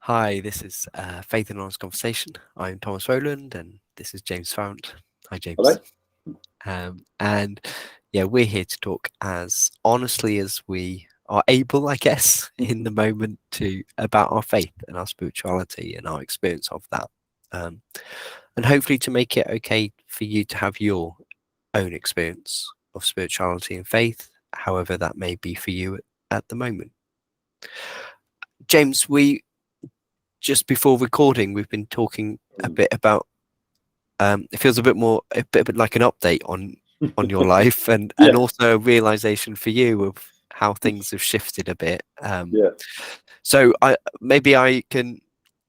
Hi, this is Faith and Honest Conversation. I'm Thomas Rowland, and this is James Farrant. Hi, Hello. James. And yeah, we're here to talk as honestly as we are able, I guess, in the moment about our faith and our spirituality and our experience of that, and hopefully to make it okay for you to have your own experience of spirituality and faith, however that may be for you at the moment. James, just before recording, we've been talking a bit about. It feels a bit like an update on your life, and Yeah. also a realization for you of how things have shifted a bit. Yeah. So I can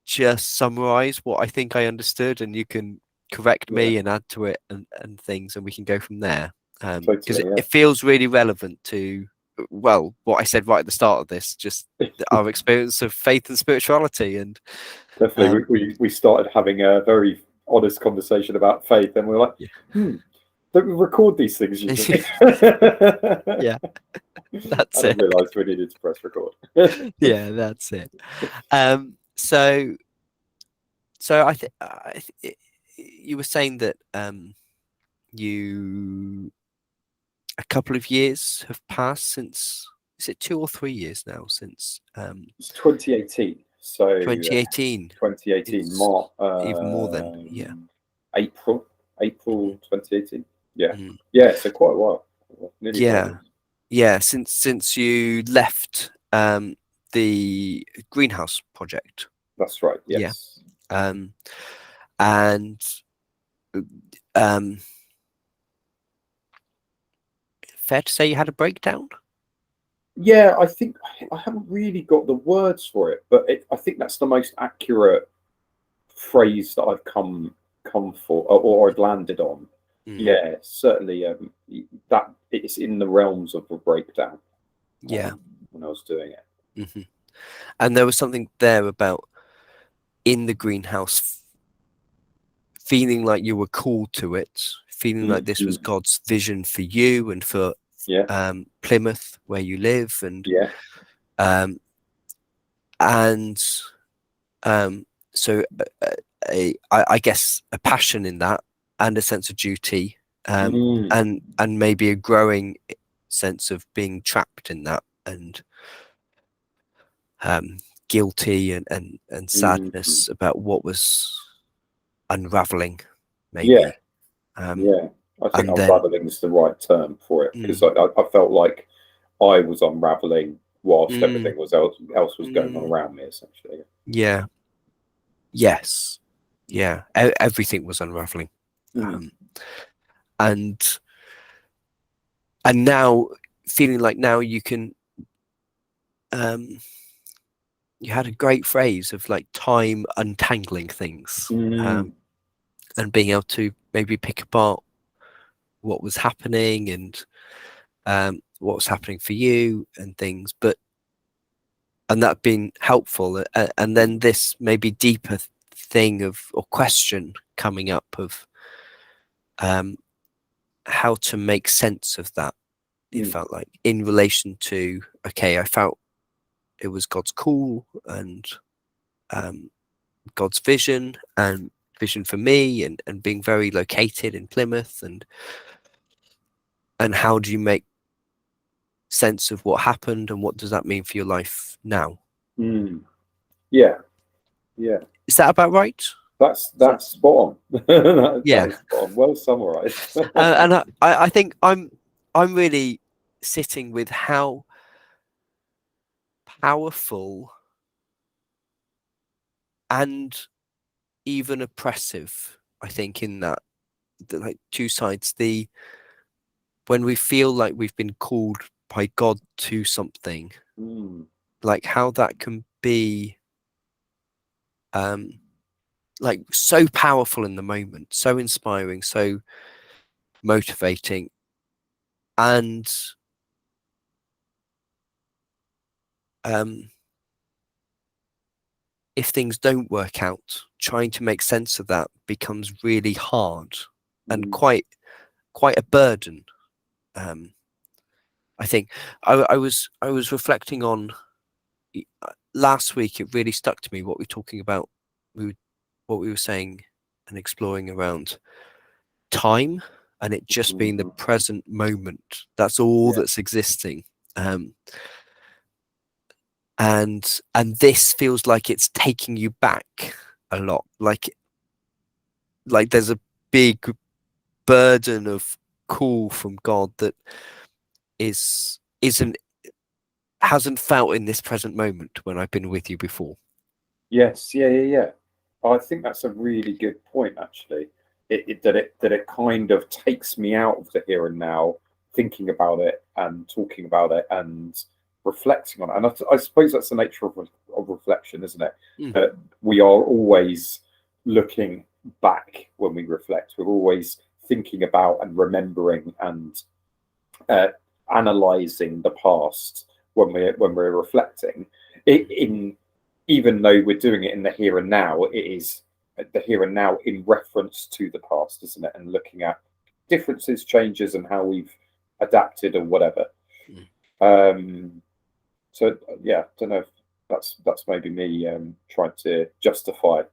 just summarize what I think I understood, and you can correct Yeah. me and add to it and things, and we can go from there. Because Totally. it feels really relevant to, well, what I said right at the start of this, just Yeah. our experience of faith and spirituality, and Definitely. We started having a very honest conversation about faith, and we were like, yeah, don't we record these things usually? yeah, And that's I it. realised we needed to press record. Yeah, that's it. So you were saying that you a couple of years have passed since. Is it 2 or 3 years now since It's 2018. So 2018? 2018, It's March, even more than, yeah. April, Mhm. 2018. Yeah. Mhm. Yeah. So quite a while. Nearly 5 years. Yeah, since you left the greenhouse project. That's right. Yeah. Yes. And um, fair to say you had a breakdown? Yeah, I think I haven't really got the words for it, but I think that's the most accurate phrase that I've come for, or I've landed on. Mm, Yeah, certainly. That it's in the realms of a breakdown. yeah. When I was doing it. Hmm. And there was something there about in the greenhouse feeling like you were called to it, feeling like this was Mm. God's vision for you and for Yeah, Plymouth, where you live, yeah, um, and so I guess a passion in that and a sense of duty, mm, and maybe a growing sense of being trapped in that, and guilty and mm. sadness about what was unraveling, Yeah, maybe. Um, yeah. I think and then, unraveling is the right term for it because mm, I felt like I was unraveling whilst mm, everything else was going on mm, around me, essentially. yeah, yes, yeah, everything was unraveling. Mm. Um, and and now feeling like now you can, um, you had a great phrase of like time untangling things, Mm. and being able to maybe pick apart what was happening and what was happening for you and things, and that being helpful, and then this maybe deeper thing of or question coming up of um, how to make sense of that. It Mm. felt like in relation to, okay, I felt it was God's call and um, God's vision and vision for me, and being very located in Plymouth, and how do you make sense of what happened and what does that mean for your life now? Mm. Yeah, yeah. Is that about right? That's spot on. That Yeah. is spot on. Well summarized. And I think I'm really sitting with how powerful and even oppressive, I think, in that like two sides. The When we feel like we've been called by God to something, Mm. like how that can be um like so powerful in the moment, so inspiring, so motivating, and um if things don't work out, trying to make sense of that becomes really hard and Mm. quite a burden. Um, I think I was reflecting on last week it really stuck to me what we're talking about, what we were saying and exploring around time, and it just being the present moment. That's all that's existing. And this feels like it's taking you back a lot. Like there's a big burden of call from God that hasn't felt in this present moment when I've been with you before. Yes, yeah. I think that's a really good point, actually. That it kind of takes me out of the here and now, thinking about it and talking about it and reflecting on it. And I suppose that's the nature of reflection, isn't it? That we are always looking back when we reflect. We're always thinking about and remembering and analysing the past when we're reflecting. Even though we're doing it in the here and now, it is the here and now in reference to the past, isn't it? And looking at differences, changes, and how we've adapted or whatever. So yeah, I don't know if that's maybe me trying to justify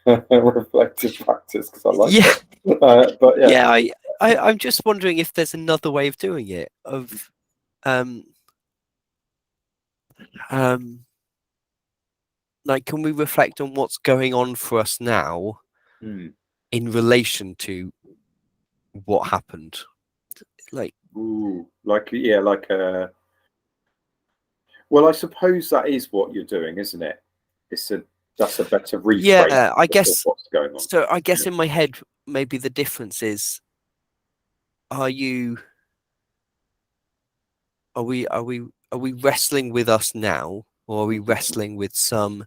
reflective practice because I like it. But yeah, I'm just wondering if there's another way of doing it. Like, can we reflect on what's going on for us now in relation to what happened? Like well, I suppose that is what you're doing, isn't it? That's a better rephrase. Yeah, I guess what's going on. So I guess in my head, maybe the difference is: are we wrestling with us now, or are we wrestling with some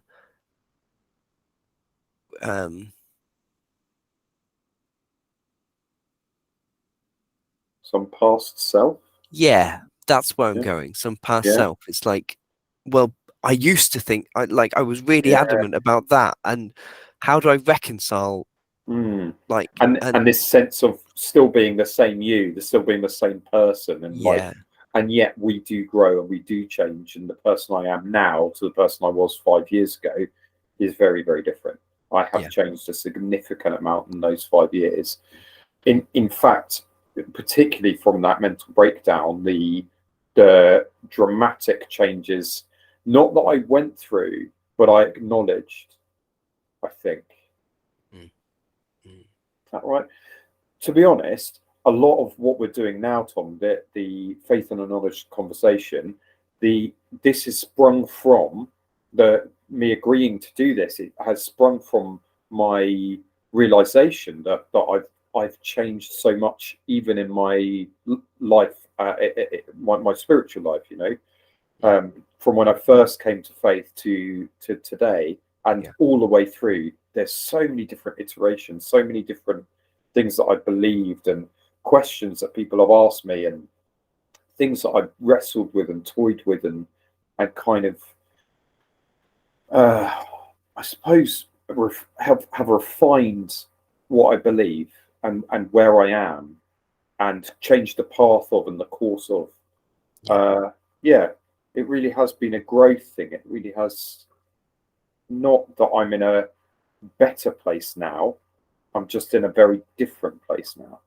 past self? Yeah, that's where I'm going. Some past self. It's like, well, I used to think I was really adamant about that, and how do I reconcile and this sense of still being the same you, still being the same person, and and yet we do grow and we do change, and the person I am now to the person I was 5 years ago is very, very different. I have changed a significant amount in those 5 years. In fact, particularly from that mental breakdown, the dramatic changes, not that I went through, but I acknowledged, I think. Is that right? To be honest, a lot of what we're doing now, Tom, the faith and the knowledge conversation, this is sprung from me agreeing to do this. It has sprung from my realization that I've changed so much, even in my life, my spiritual life. From when I first came to faith to today, and all the way through. There's so many different iterations, so many different things that I believed, and questions that people have asked me, and things that I've wrestled with and toyed with, and kind of, I suppose, have refined what I believe and where I am, and changed the path of and the course of. It really has been a growth thing. It really has. Not that I'm in a better place now. I'm just in a very different place now.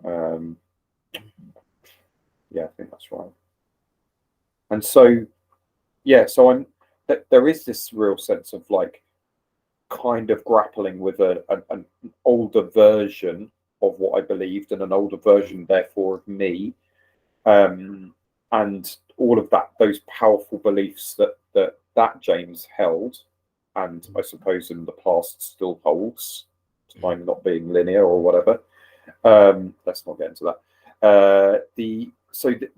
I think that's right. And so, so I'm. There is this real sense of like, kind of grappling with an older version of what I believed, and an older version, therefore, of me, and all of those powerful beliefs that James held, and I suppose in the past still holds, time not being linear or whatever. Let's not get into that.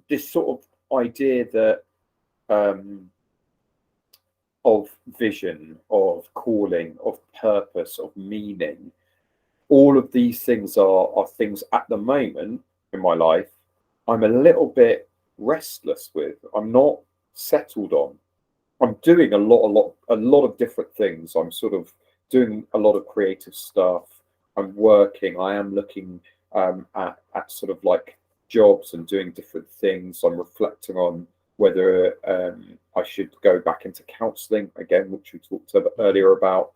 This sort of idea that of vision, of calling, of purpose, of meaning, all of these things are things at the moment in my life I'm a little bit restless with. I'm not settled on. I'm doing a lot of different things. I'm sort of doing a lot of creative stuff. I'm working. I am looking at sort of like jobs and doing different things. I'm reflecting on whether I should go back into counselling again, which we talked about earlier about.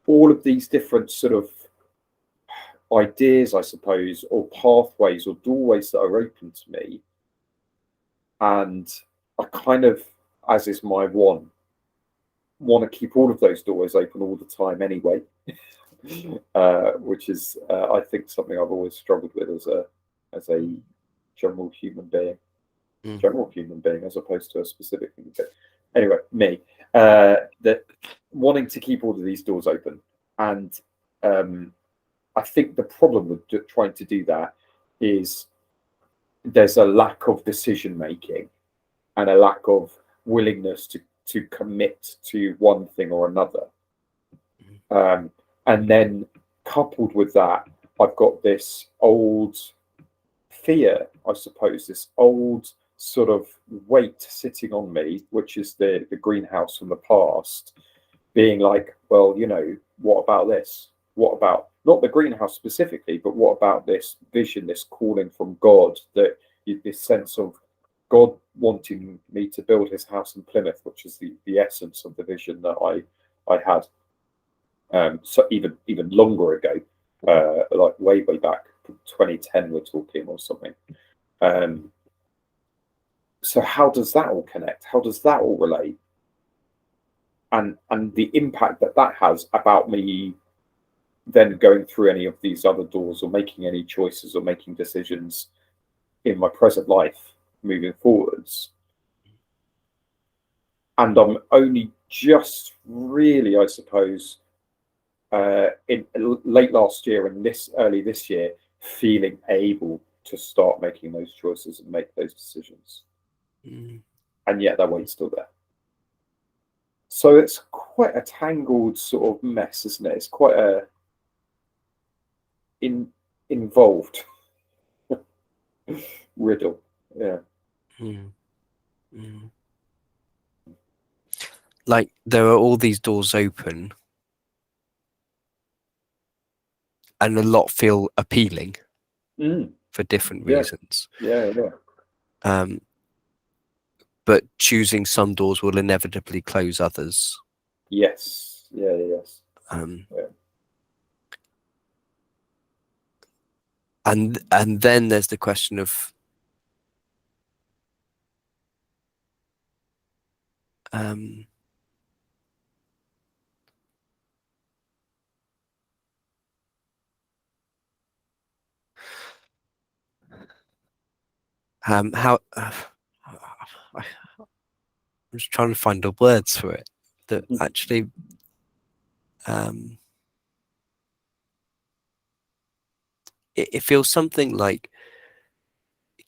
All of these different sort of ideas, I suppose, or pathways or doorways that are open to me. And I kind of, as is my want to keep all of those doors open all the time anyway, which is, I think, something I've always struggled with as a general human being. General human being as opposed to a specific human being. Anyway, me, that wanting to keep all of these doors open. And I think the problem with trying to do that is there's a lack of decision making and a lack of willingness to commit to one thing or another. And then coupled with that, I've got this old fear, I suppose, this old sort of weight sitting on me, which is the greenhouse from the past, being like, well, you know, what about this? What about not the greenhouse specifically, but what about this vision, this calling from God, that this sense of God wanting me to build his house in Plymouth, which is the essence of the vision that I had. So even longer ago, like way back, 2010, we're talking, or something. So how does that all connect? How does that all relate? And the impact that has about me then going through any of these other doors or making any choices or making decisions in my present life moving forwards. And I'm only just really, I suppose, in late last year and early this year, feeling able to start making those choices and make those decisions. And yet that weight's still there. So it's quite a tangled sort of mess, isn't it? It's quite a involved riddle. Yeah. Like there are all these doors open and a lot feel appealing for different reasons. Yeah. But choosing some doors will inevitably close others. Yes. Yes. And then there's the question of how I'm just trying to find the words for it that actually it feels something like,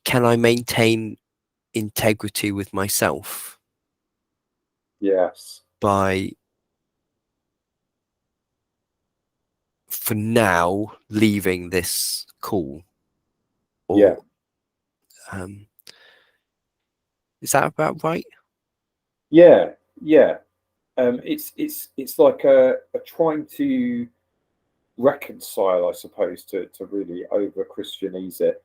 can I maintain integrity with myself? Yes. By, for now, leaving this call? Or, is that about right? Yeah. It's like a trying to reconcile, I suppose, to really over Christianese it,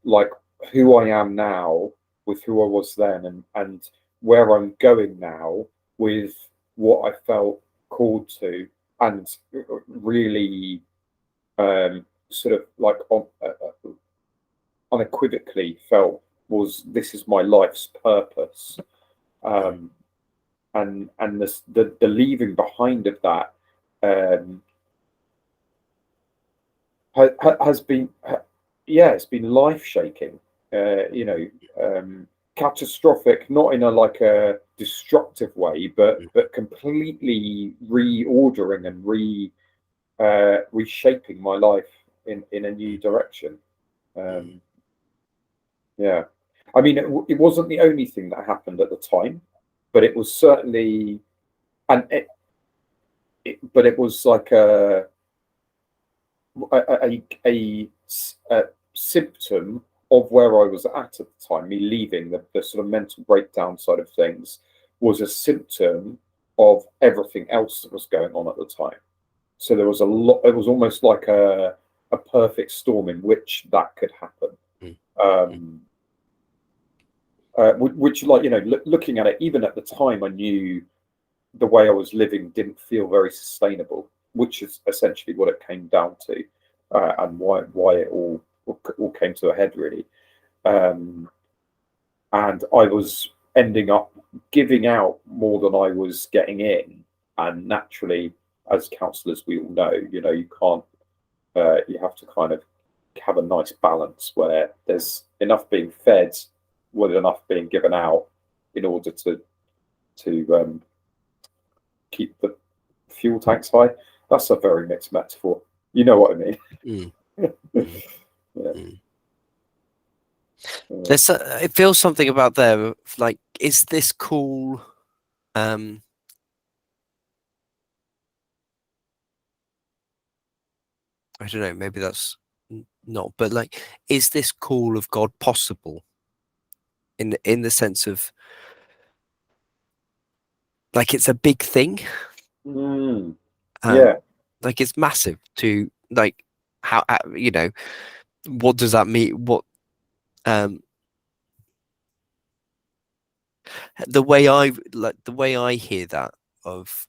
like who I am now with who I was then, and where I'm going now with what I felt called to, and really sort of like unequivocally felt was, this is my life's purpose. And the leaving behind of that has been, it's been life shaking. Catastrophic, not in a destructive way, but completely reordering and reshaping my life in a new direction. I mean, it wasn't the only thing that happened at the time, but it was certainly, but it was like a symptom of where I was at the time. Me leaving, the sort of mental breakdown side of things was a symptom of everything else that was going on at the time. So there was a lot. It was almost like a perfect storm in which that could happen. which, like, looking at it, even at the time, I knew the way I was living didn't feel very sustainable, which is essentially what it came down to, and why it all came to a head, really. And I was ending up giving out more than I was getting in, and naturally, as counsellors, we all know, you can't. You have to kind of have a nice balance where there's enough being fed with enough being given out in order to keep the fuel tanks high. That's a very mixed metaphor. You know what I mean? Yeah. There's it feels something about there, like, is this cool? I don't know, maybe that's not, but like, is this call of God possible in the sense of, like, it's a big thing? Yeah. Like, it's massive to, like, how, what does that mean? What the way I hear that of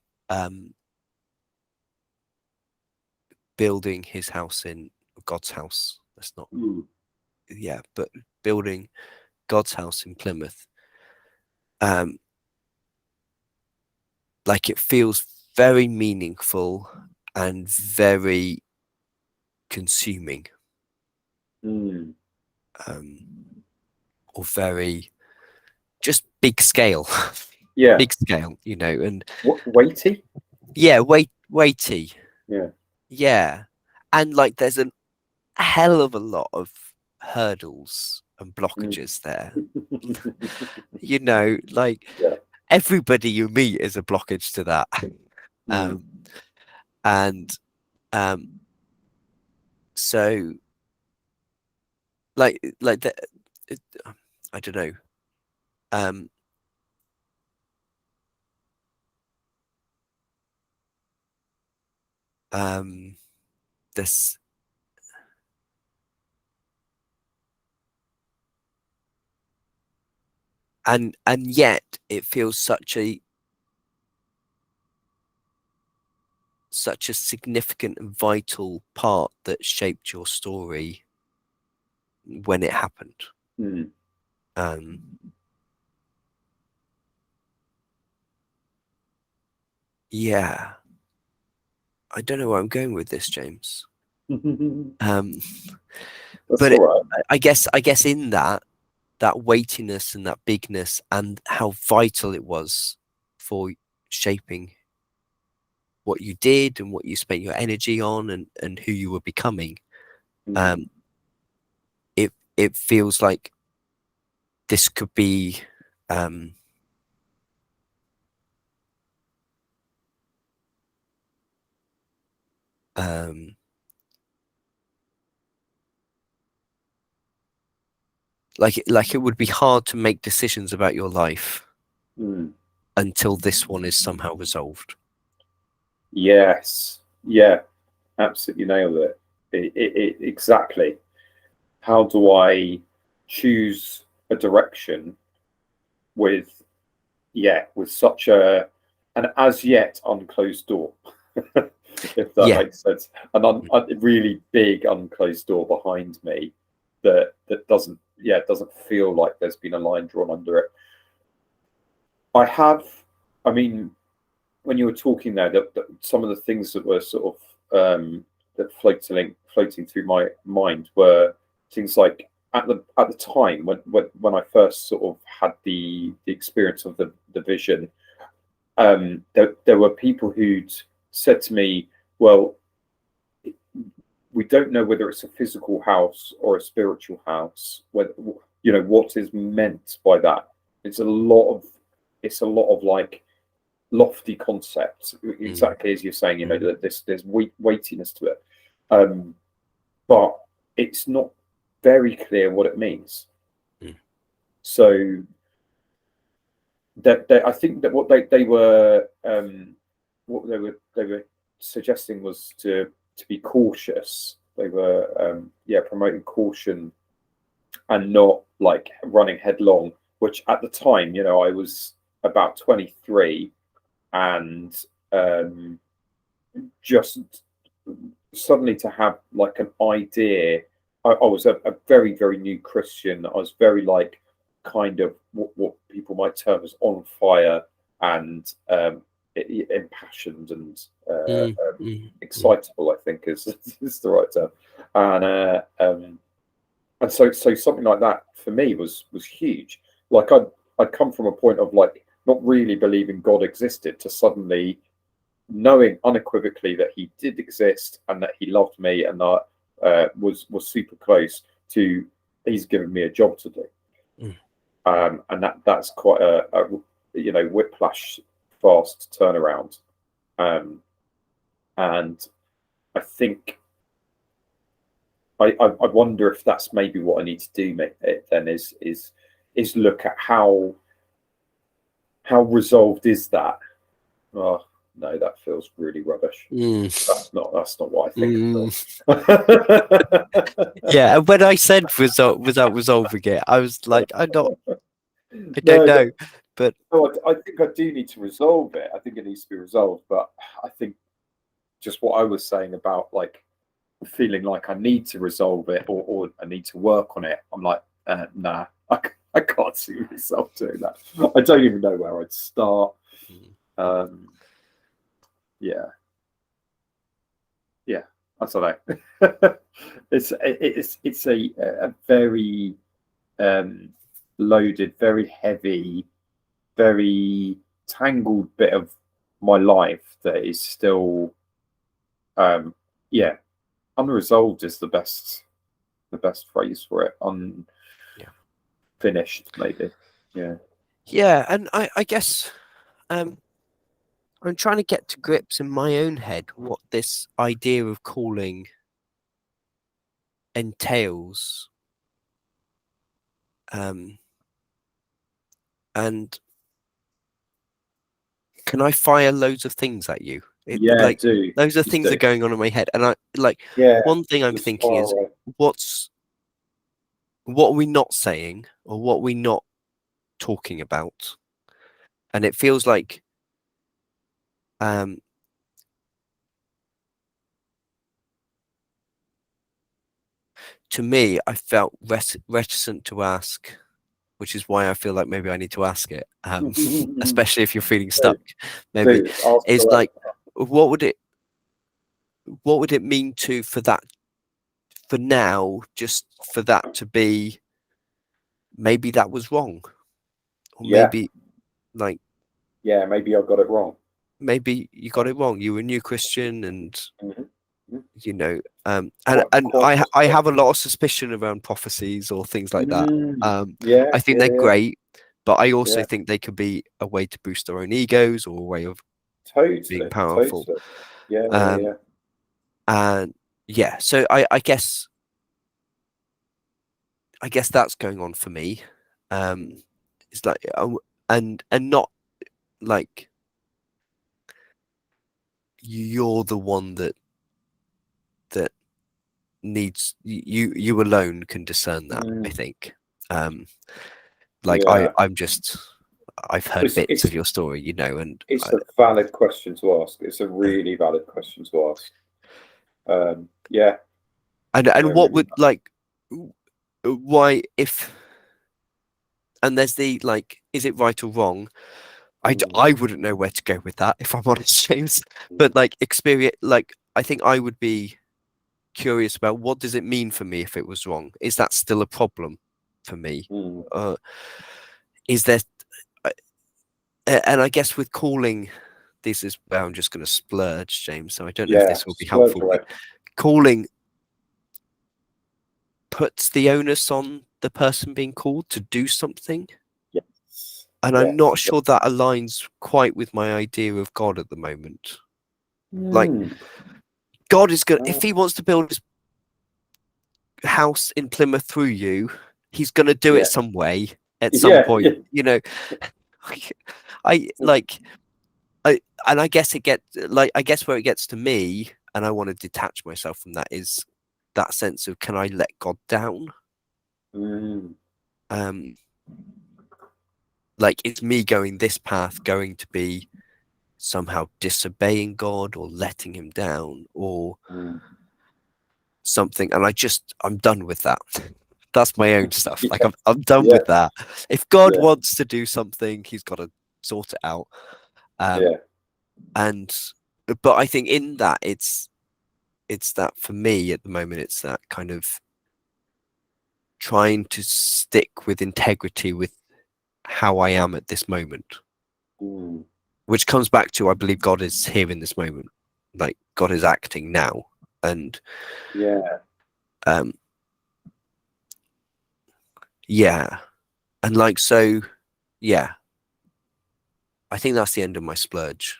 building his house in God's house. That's not but building God's house in Plymouth. Like, it feels very meaningful and very consuming. Or very just big scale. Yeah. Big scale, and weighty. Yeah, weighty. Yeah. Yeah. And like, there's a hell of a lot of hurdles and blockages there. Like, everybody you meet is a blockage to that. So like the, I don't know. This and yet it feels such a significant and vital part that shaped your story when it happened. Yeah, I don't know where I'm going with this, James. But I guess in that weightiness and that bigness and how vital it was for shaping what you did and what you spent your energy on and who you were becoming, it feels like this could be like it would be hard to make decisions about your life until this one is somehow resolved. Yes. Yeah. Absolutely nailed it. Exactly. How do I choose a direction with such an as yet unclosed door? If that makes sense. A really big unclosed door behind me that doesn't feel like there's been a line drawn under it. I mean, when you were talking there, that some of the things that were sort of that floating through my mind were things like at the time when I first sort of had the experience of the vision, there were people who'd said to me, well, we don't know whether it's a physical house or a spiritual house. Whether, what is meant by that? It's a lot of like lofty concepts, exactly as you're saying. That there's weightiness to it, but it's not very clear what it means. So that I think that what they were suggesting was to be cautious. They were promoting caution and not like running headlong which at the time, you know, I was about 23, and just suddenly to have like an idea. I was a very, very new Christian. I was very like kind of what people might term as on fire and impassioned and excitable, I think is the right term. And so something like that for me was huge. Like I'd come from a point of like not really believing God existed to suddenly knowing unequivocally that he did exist and that he loved me and that was super close to he's given me a job to do. And that's quite a you know, whiplash fast turnaround. And I think I wonder if that's maybe what I need to do then is look at how resolved is that. Oh no, that feels really rubbish. That's not what I think. Yeah, and when I said without resolving it, I was like, I don't know. But I think I do need to resolve it. I think it needs to be resolved. But I think just what I was saying about like feeling like I need to resolve it or I need to work on it. I'm like, nah, I can't see myself doing that. I don't even know where I'd start. Yeah, I don't know. it's a very loaded, very heavy, very tangled bit of my life that is still, unresolved is the best phrase for it. Finished, maybe. Yeah, and I guess I'm trying to get to grips in my own head what this idea of calling entails. And can I fire loads of things at you? Those are things that are going on in my head, and I like. One thing I'm thinking is, what are we not saying, or what are we not talking about? And it feels like, to me, I felt reticent to ask, which is why I feel like maybe I need to ask it, especially if you're feeling stuck. Maybe it's like, what would it mean for that, for now, just for that to be, maybe that was wrong, or maybe like, maybe I got it wrong. Maybe you got it wrong. You were a new Christian, and you know, and I have a lot of suspicion around prophecies or things like that. I think they're great, but I also think they could be a way to boost our own egos or a way of being powerful. And so I guess that's going on for me. It's like, and not like you're the one that needs you alone can discern that. I think I've heard bits of your story, you know, and it's a valid question to ask. It's a really valid question to ask. And what would like, why, if, and there's the like, is it right or wrong? I wouldn't know where to go with that, if I'm honest, James. But like, experience, like, I think I would be curious about, what does it mean for me if it was wrong? Is that still a problem for me? Is there, and I guess with calling, this is where I'm just going to splurge, James, so I don't know if this will be helpful, but calling puts the onus on the person being called to do something. And I'm not sure that aligns quite with my idea of God at the moment. Like, God is going to, if he wants to build his house in Plymouth through you, he's going to do it some way at some point, you know. I guess it gets like, I guess where it gets to me, and I want to detach myself from that, is that sense of, can I let God down? like, is me going this path going to be somehow disobeying God or letting him down or something? And I'm done with that. That's my own stuff. Like, I'm done with that. If God wants to do something, he's got to sort it out. But I think in that it's that for me at the moment, it's that kind of trying to stick with integrity with how I am at this moment, which comes back to, I believe God is here in this moment. Like, God is acting now. And and like, so I think that's the end of my splurge.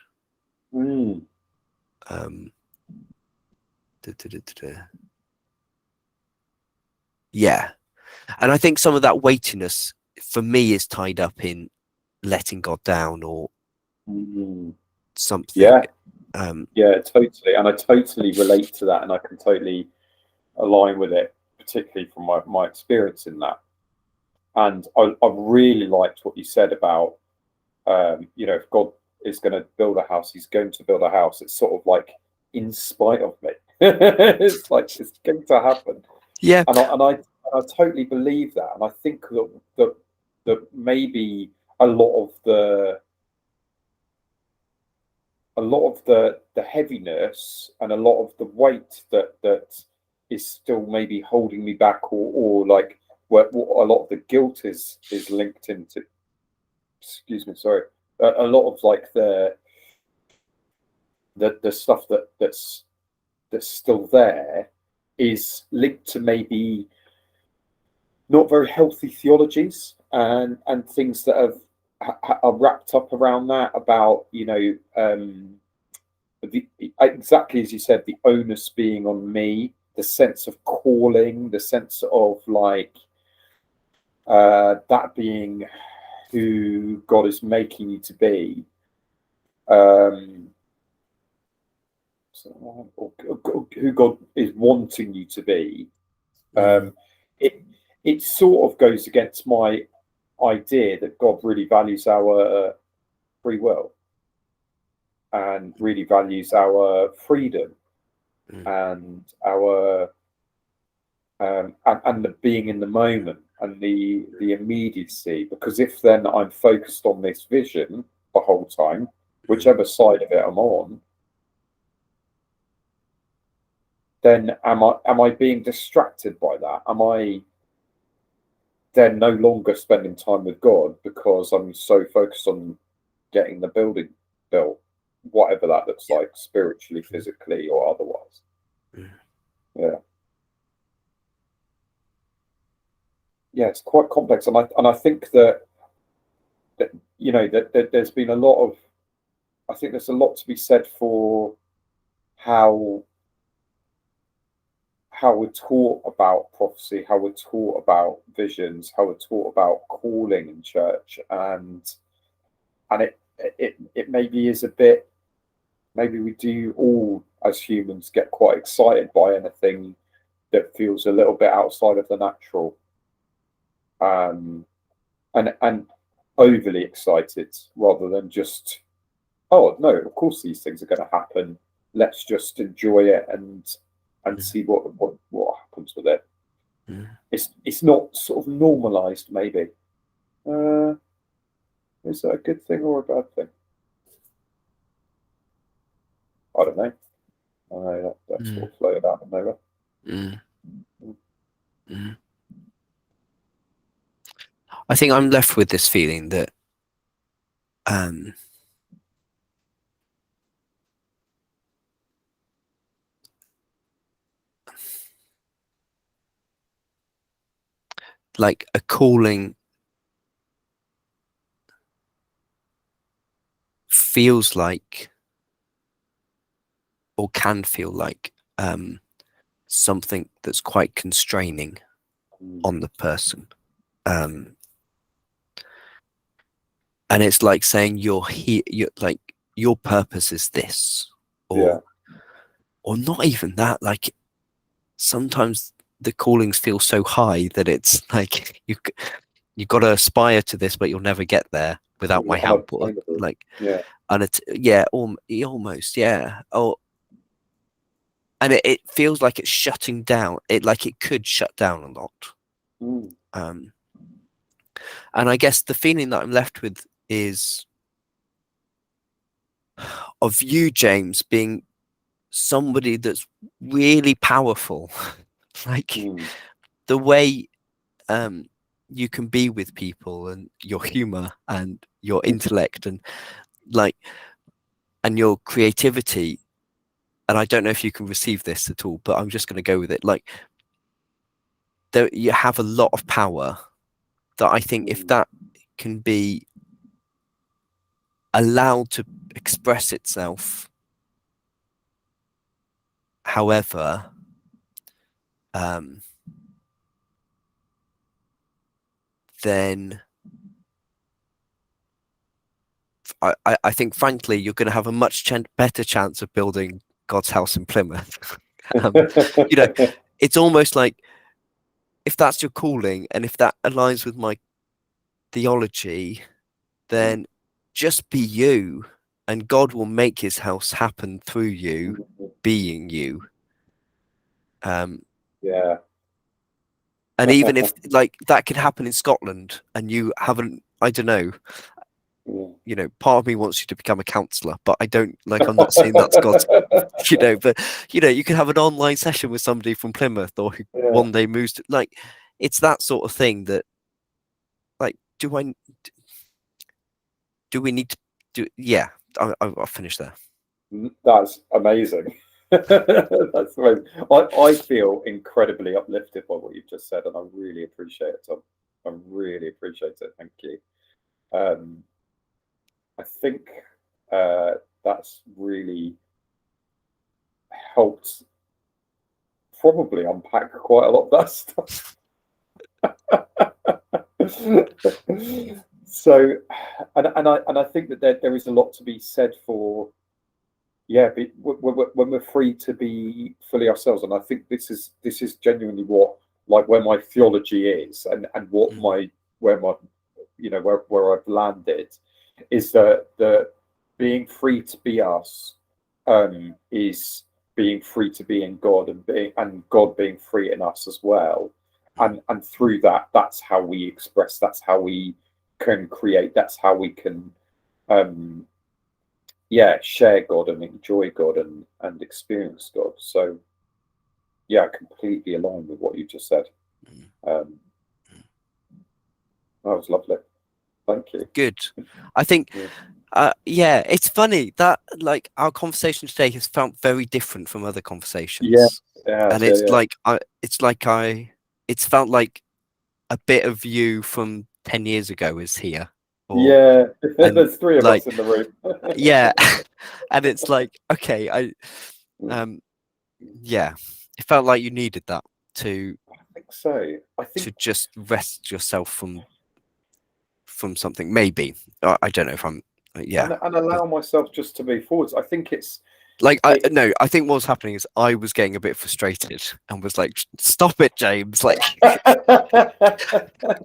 Yeah, and I think some of that weightiness for me is tied up in letting God down or something. Totally. And I totally relate to that, and I can totally align with it, particularly from my experience in that. And I really liked what you said about if God is going to build a house, he's going to build a house. It's sort of like in spite of me. It's like it's going to happen. Yeah. And I totally believe that. And I think that maybe a lot of the heaviness and a lot of the weight that is still maybe holding me back, or like what a lot of the guilt is linked into. Excuse me, sorry. A lot of like the stuff that's still there is linked to maybe not very healthy theologies and things that are wrapped up around that, about exactly as you said, the onus being on me, the sense of calling, the sense of like that being who God is making you to be, who God is wanting you to be. It sort of goes against my idea that God really values our free will and really values our freedom and our and the being in the moment and the immediacy. Because if then I'm focused on this vision the whole time, whichever side of it I'm on, then am I being distracted by that? Am I then no longer spending time with God because I'm so focused on getting the building built, whatever that looks like, spiritually, physically, or otherwise? Yeah, it's quite complex, and I think that there's been a lot of, I think there's a lot to be said for how we're taught about prophecy, how we're taught about visions, how we're taught about calling in church, and it maybe is a bit, maybe we do all as humans get quite excited by anything that feels a little bit outside of the natural, and overly excited rather than just, oh no, of course these things are going to happen, let's just enjoy it and see what happens with it. It's not sort of normalized, maybe. Is that a good thing or a bad thing? I don't know. I know that sort of floated out of nowhere. I think I'm left with this feeling that like a calling feels like, or can feel like, something that's quite constraining on the person, and it's like saying you're here, you're like, your purpose is this, or not even that. Like, sometimes the callings feel so high that it's like you've got to aspire to this, but you'll never get there without my help. Or, like, and it's almost, yeah. Oh, and it feels like it's shutting down. It could shut down a lot. And I guess the feeling that I'm left with is of you, James, being somebody that's really powerful. Like the way you can be with people, and your humor and your intellect, and and your creativity. And I don't know if you can receive this at all, but I'm just going to go with it. Like, you have a lot of power that I think if that can be allowed to express itself, however, then I think, frankly, you're going to have a much better chance of building God's house in Plymouth. You know, it's almost like, if that's your calling and if that aligns with my theology, then just be you, and God will make his house happen through you being you. Yeah. And even if like that could happen in Scotland and you haven't, I don't know, you know, part of me wants you to become a counsellor, but I don't, like, I'm not saying that's God's, you know, but, you know, you can have an online session with somebody from Plymouth or who one day moves to, like, it's that sort of thing that, like, do we need to do? Yeah, I'll finish there. That's amazing. That's amazing. I feel incredibly uplifted by what you've just said, and I really appreciate it, Tom. I really appreciate it. Thank you. I think that's really helped probably unpack quite a lot of that stuff. So, and I think that there is a lot to be said for, when we're free to be fully ourselves. And I think this is genuinely what, like, where my theology is, and what where I've landed, is that being free to be us is being free to be in God, and God being free in us as well. And through that, that's how we express, that's how we can create, that's how we can share God and enjoy God and experience God. So I completely align with what you just said. That was lovely. Thank you. Good. I think it's funny that, like, our conversation today has felt very different from other conversations. And it's it's felt like a bit of you from 10 years ago is here. There's three of us in the room. And it's like, okay, it felt like you needed that to, I think so. to just rest yourself from something, maybe. I don't know if I'm and allow myself just to move forwards. I think it's like, I think what was happening is I was getting a bit frustrated and was like, stop it, James, like,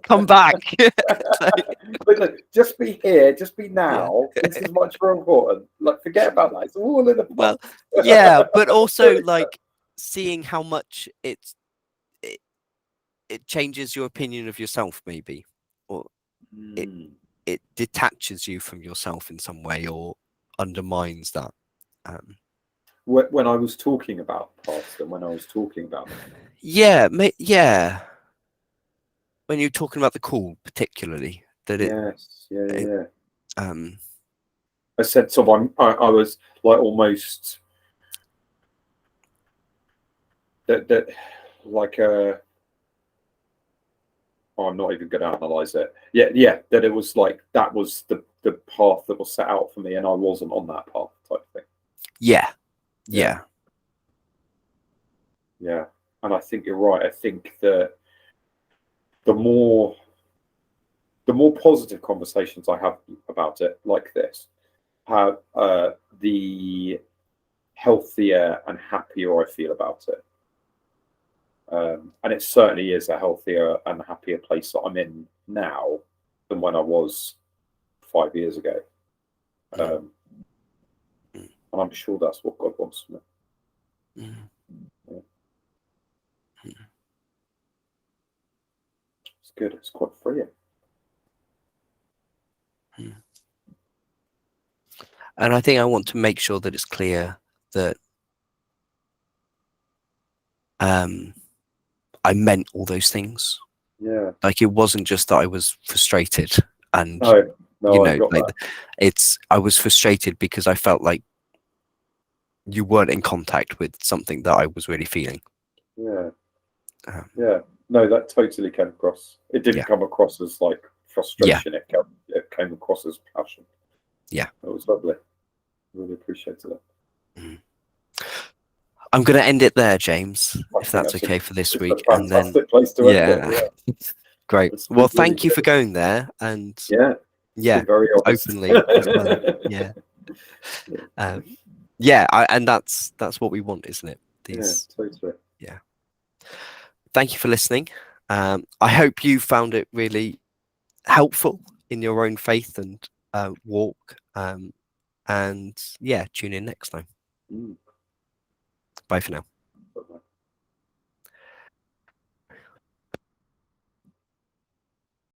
come back. But look, just be here, just be now. This is much more important. Like, forget about that. It's all in the well, yeah, but also, like, seeing how much it changes your opinion of yourself, maybe, or it detaches you from yourself in some way, or undermines that. When I was talking about past, and when I was talking about when you're talking about the call, particularly, that I said, so I was like almost that like I'm not even going to analyze it. That it was like, that was the path that was set out for me, and I wasn't on that path, type thing. Yeah. And I think you're right. I think that the more positive conversations I have about it, like this, the healthier and happier I feel about it. And it certainly is a healthier and happier place that I'm in now than when I was 5 years ago. And I'm sure that's what God wants from me. It's good. It's quite freeing. And I think I want to make sure that it's clear that I meant all those things. Yeah. Like, it wasn't just that I was frustrated and no, like I was frustrated because I felt like you weren't in contact with something that I was really feeling. Yeah. No, that totally came across. It didn't come across as like frustration. It came across as passion. Yeah. It was lovely. Really appreciated it. I'm going to end it there, James, if that's okay for this week. A fantastic place to end it. Yeah. Great. Well, thank you for going there, and very openly as well. And that's what we want, isn't it? Totally. Yeah. Thank you for listening. I hope you found it really helpful in your own faith and walk. And tune in next time. Bye for now.